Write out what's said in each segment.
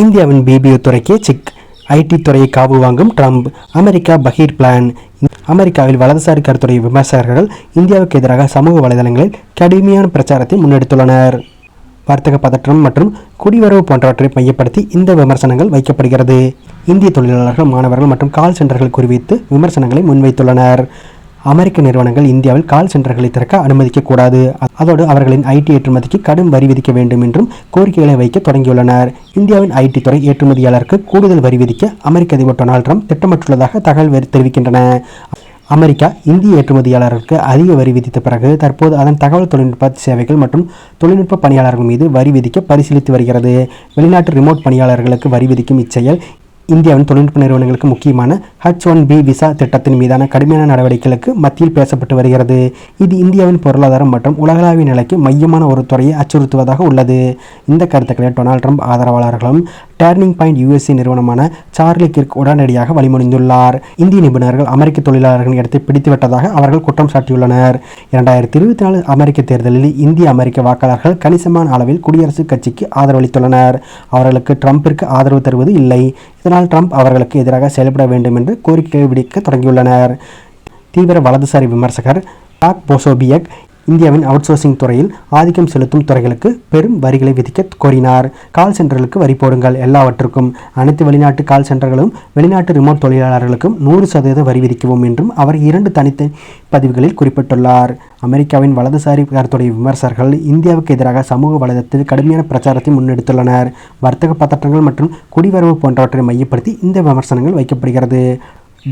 இந்தியாவின் பிபிஓ துறைக்கு sick. ID துறையை காவு வாங்கும் ட்ரம்ப். அமெரிக்கா பகீர் பிளான். அமெரிக்காவில் வலதுசாரி கருத்துடைய விமர்சகர்கள் இந்தியாவுக்கு எதிராக சமூக வலைதளங்களில் கடுமையான பிரச்சாரத்தை முன்னெடுத்துள்ளனர். வர்த்தக பதற்றம் மற்றும் குடிவரவு போன்றவற்றை மையப்படுத்தி இந்த விமர்சனங்கள் வைக்கப்படுகிறது. இந்திய தொழிலாளர்கள், மாணவர்கள் மற்றும் கால் சென்டர்கள் குறிவித்து விமர்சனங்களை முன்வைத்துள்ளனர். அமெரிக்க நிறுவனங்கள் இந்தியாவில் கால் சென்டர்களை திறக்க அனுமதிக்கக்கூடாது, அதோடு அவர்களின் ஐடி ஏற்றுமதிக்கு கடும் வரி விதிக்க வேண்டும் என்றும் கோரிக்கைகளை வைக்க தொடங்கியுள்ளனர். இந்தியாவின் ஐடி துறை ஏற்றுமதியாளருக்கு கூடுதல் வரி விதிக்க அமெரிக்க அதிபர் டொனால்ட் ட்ரம்ப் திட்டமிட்டுள்ளதாக தகவல் தெரிவிக்கின்றன. அமெரிக்கா இந்திய ஏற்றுமதியாளர்களுக்கு அதிக வரி விதித்த பிறகு தற்போது அதன் தகவல் தொழில்நுட்ப சேவைகள் மற்றும் தொழில்நுட்ப பணியாளர்கள் மீது வரி விதிக்க பரிசீலித்து வருகிறது. வெளிநாட்டு ரிமோட் பணியாளர்களுக்கு வரி விதிக்கும் இச்செயல் இந்தியாவின் தொழில்நுட்ப நிறுவனங்களுக்கு முக்கியமான H-1B விசா திட்டத்தின் மீதான கடுமையான நடவடிக்கைகளுக்கு மத்தியில் பேசப்பட்டு வருகிறது. இது இந்தியாவின் பொருளாதாரம் மற்றும் உலகளாவிய நிலைக்கு மையமான ஒரு துறையை அச்சுறுத்துவதாக உள்ளது. இந்த கருத்துக்களை டொனால்ட் ட்ரம்ப் ஆதரவாளர்களும் டர்னிங் பாயிண்ட் USA நிறுவனமான சார்லி கிர்க் உடனடியாக வழிமொழிந்துள்ளார். இந்திய நிபுணர்கள் அமெரிக்க தொழிலாளர்களின் இடத்தை பிடித்துவிட்டதாக அவர்கள் குற்றம் சாட்டியுள்ளனர். 2024 அமெரிக்க தேர்தலில் இந்திய அமெரிக்க வாக்காளர்கள் கணிசமான அளவில் குடியரசுக் கட்சிக்கு ஆதரவளித்துள்ளனர். அவர்களுக்கு ட்ரம்பிற்கு ஆதரவு தருவது இல்லை. இதனால் ட்ரம்ப் அவர்களுக்கு எதிராக செயல்பட வேண்டும் என்று கோரிக்கை விடுக்க தொடங்கியுள்ளனர். தீவிர வலதுசாரி விமர்சகர் டாக் போசோபியக் இந்தியாவின் அவுட்சோர்சிங் துறையில் ஆதிக்கம் செலுத்தும் துறைகளுக்கு பெரும் வரிகளை விதிக்க கோரினார். கால் சென்டர்களுக்கு வரி போடுங்கள், எல்லாவற்றுக்கும், அனைத்து வெளிநாட்டு கால் சென்டர்களும் வெளிநாட்டு ரிமோட் தொழிலாளர்களுக்கும் 100% வரி விதிக்கவும் என்றும் அவர் 2 தனித்த பதிவுகளில் குறிப்பிட்டுள்ளார். அமெரிக்காவின் வலதுசாரி கருத்துடைய விமர்சகர்கள் இந்தியாவுக்கு எதிராக சமூக வலைதளத்தில் கடுமையான பிரச்சாரத்தை முன்னெடுத்துள்ளனர். வர்த்தக பதற்றங்கள் மற்றும் குடிவரவு போன்றவற்றை மையப்படுத்தி இந்த விமர்சனங்கள் வைக்கப்படுகிறது.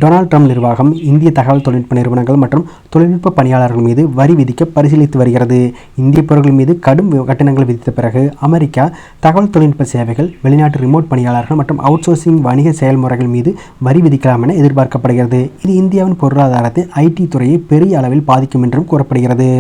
டொனால்ட் ட்ரம்ப் நிர்வாகம் இந்திய தகவல் தொழில்நுட்ப நிறுவனங்கள் மற்றும் தொழில்நுட்ப பணியாளர்கள் மீது வரி விதிக்க பரிசீலித்து வருகிறது. இந்திய பொருட்கள் மீது கடும் கட்டணங்கள் விதித்த பிறகு அமெரிக்கா தகவல் தொழில்நுட்ப சேவைகள், வெளிநாட்டு ரிமோட் பணியாளர்கள் மற்றும் அவுட்சோர்சிங் வணிக செயல்முறைகள் மீது வரி விதிக்கலாம் என எதிர்பார்க்கப்படுகிறது. இது இந்தியாவின் பொருளாதாரத்தை ஐடி துறையை பெரிய அளவில் பாதிக்கும் என்றும் கூறப்படுகிறது.